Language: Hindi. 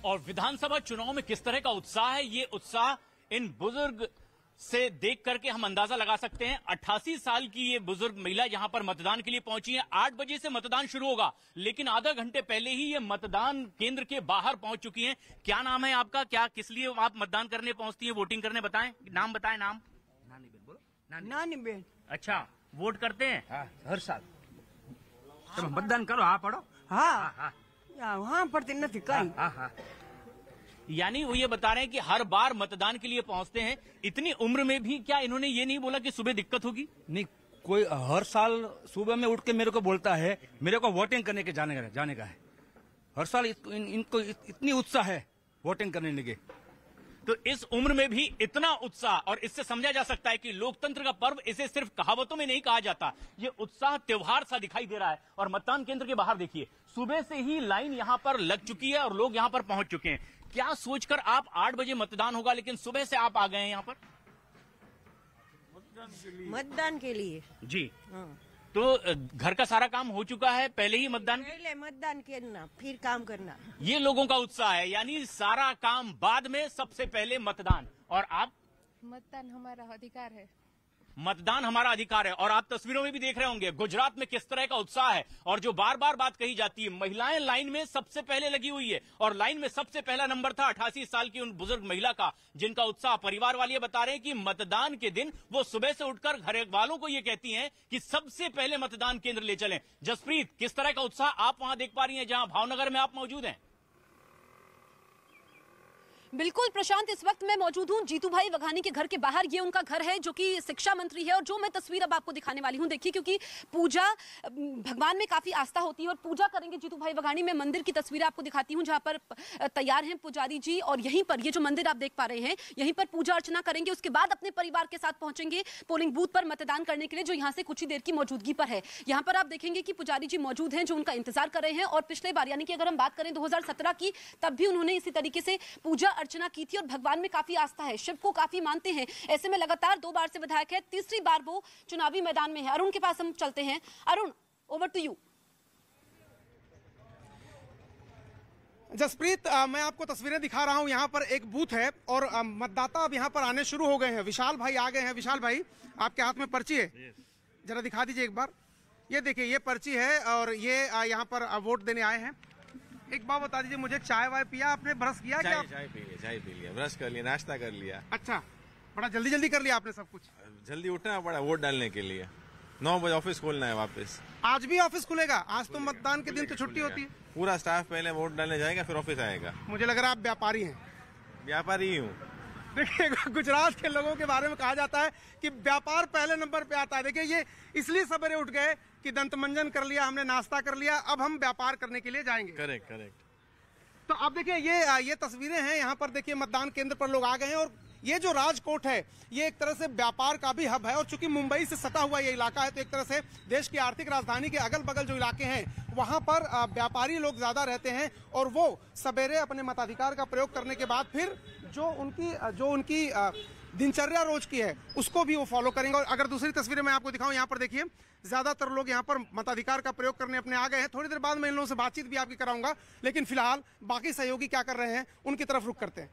और विधानसभा चुनाव में किस तरह का उत्साह है, ये उत्साह इन बुजुर्ग से देख करके हम अंदाजा लगा सकते हैं। 88 साल की ये बुजुर्ग महिला यहां पर मतदान के लिए पहुंची है। 8 बजे से मतदान शुरू होगा, लेकिन आधा घंटे पहले ही ये मतदान केंद्र के बाहर पहुंच चुकी हैं। क्या नाम है आपका? क्या किस लिए आप मतदान करने पहुंचती हैं, वोटिंग करने? बताएं नाम, बताएं नाम। नानी बेन बोलो। नानी बेन। अच्छा, वोट करते हैं? हाँ, हर साल तुम मतदान करो। हाँ पढ़ो। हाँ वहाँ पढ़ते नहीं कहीं। हाँ यानी वो ये बता रहे हैं कि हर बार मतदान के लिए पहुंचते हैं। इतनी उम्र में भी क्या इन्होंने ये नहीं बोला कि सुबह दिक्कत होगी? नहीं, कोई हर साल सुबह में उठ के मेरे को बोलता है मेरे को वोटिंग करने के जाने का है। हर साल इनको इतनी उत्साह है वोटिंग करने लगे। तो इस उम्र में भी इतना उत्साह, और इससे समझा जा सकता है कि लोकतंत्र का पर्व इसे सिर्फ कहावतों में नहीं कहा जाता, ये उत्साह त्योहार सा दिखाई दे रहा है। और मतदान केंद्र के बाहर देखिए, सुबह से ही लाइन यहां पर लग चुकी है और लोग यहां पर पहुंच चुके हैं। क्या सोचकर आप 8 बजे मतदान होगा लेकिन सुबह से आप आ गए हैं यहां पर? मतदान के लिए जी। तो घर का सारा काम हो चुका है, पहले ही मतदान? पहले मतदान करना फिर काम करना। ये लोगों का उत्साह है, यानी सारा काम बाद में, सबसे पहले मतदान। और आप? मतदान हमारा अधिकार है। मतदान हमारा अधिकार है। और आप तस्वीरों में भी देख रहे होंगे गुजरात में किस तरह का उत्साह है। और जो बार बार बात कही जाती है, महिलाएं लाइन में सबसे पहले लगी हुई है, और लाइन में सबसे पहला नंबर था 88 साल की उन बुजुर्ग महिला का, जिनका उत्साह। परिवार वाले बता रहे हैं कि मतदान के दिन वो सुबह से उठकर घर वालों को ये कहती हैं कि सबसे पहले मतदान केंद्र ले चलें। जसप्रीत, किस तरह का उत्साह आप वहां देख पा रही हैं जहां भावनगर में आप मौजूद हैं? बिल्कुल प्रशांत, इस वक्त मैं मौजूद हूं जीतू भाई वघानी के घर के बाहर। ये उनका घर है जो कि शिक्षा मंत्री है। और जो मैं तस्वीर अब आपको दिखाने वाली हूं, देखिए, क्योंकि पूजा, भगवान में काफी आस्था होती है और पूजा करेंगे जीतू भाई वघानी। मैं मंदिर की तस्वीर आपको दिखाती हूं जहां पर तैयार हैं पुजारी जी, और यहीं पर ये जो मंदिर आप देख पा रहे हैं, यहीं पर पूजा अर्चना करेंगे। उसके बाद अपने परिवार के साथ पहुंचेंगे पोलिंग बूथ पर मतदान करने के लिए, जो यहाँ से कुछ ही देर की मौजूदगी पर है। यहाँ पर आप देखेंगे कि पुजारी जी मौजूद हैं जो उनका इंतजार कर रहे हैं। और पिछले बार, यानी कि अगर हम बात करें 2017 की, तब भी उन्होंने इसी तरीके से पूजा अर्चना की थी। और भगवान में काफी आस्था है, शिव को काफी मानते हैं। ऐसे में लगातार 2 बार से विधायक है, तीसरी बार वो चुनावी मैदान में है। अरुण के पास हम चलते हैं। Arun, over to you. Jaspreet, मैं आपको तस्वीरें दिखा रहा हूं। यहाँ पर एक बूथ है और मतदाता अब यहाँ पर आने शुरू हो गए हैं। विशाल भाई आ गए हैं। विशाल भाई, आपके हाथ में पर्ची है, जरा दिखा दीजिए एक बार। ये देखिए, ये पर्ची है और ये यहाँ पर वोट देने आए हैं। एक बात बता दीजिए मुझे, चाय वाय पिया आपने, ब्रश किया? चाय पी लिया, ब्रश कर लिया, नाश्ता कर लिया। अच्छा, बड़ा जल्दी कर लिया आपने सब कुछ। जल्दी उठना पड़ा वोट डालने के लिए। 9 बजे ऑफिस खोलना है वापस। आज भी ऑफिस खुलेगा? आज तो मतदान के दिन तो छुट्टी होती है। पूरा स्टाफ पहले वोट डालने जाएगा, फिर ऑफिस आएगा। मुझे लग रहा है आप व्यापारी हैं। व्यापारी ही हूँ। देखिए, गुजरात के लोगों के बारे में कहा जाता है कि व्यापार पहले नंबर पे आता है। देखिए, ये इसलिए सवेरे उठ गए कि दंत मंजन कर लिया हमने, नाश्ता कर लिया, अब हम व्यापार करने के लिए जाएंगे। करेक्ट। तो अब देखिए, ये तस्वीरें हैं। यहाँ पर देखिए, मतदान केंद्र पर लोग आ गए हैं। और ये जो राजकोट है, ये एक तरह से व्यापार का भी हब है। और चूंकि मुंबई से सटा हुआ ये इलाका है, तो एक तरह से देश की आर्थिक राजधानी के अगल बगल जो इलाके हैं, वहां पर व्यापारी लोग ज्यादा रहते हैं। और वो सवेरे अपने मताधिकार का प्रयोग करने के बाद फिर जो उनकी दिनचर्या रोज की है, उसको भी वो फॉलो करेंगे। और अगर दूसरी तस्वीरें मैं आपको दिखाऊं, यहाँ पर देखिए, ज्यादातर लोग यहाँ पर मताधिकार का प्रयोग करने अपने आ गए हैं। थोड़ी देर बाद मैं इन लोगों से बातचीत भी आपकी कराऊंगा, लेकिन फिलहाल बाकी सहयोगी क्या कर रहे हैं उनकी तरफ रुख करते हैं।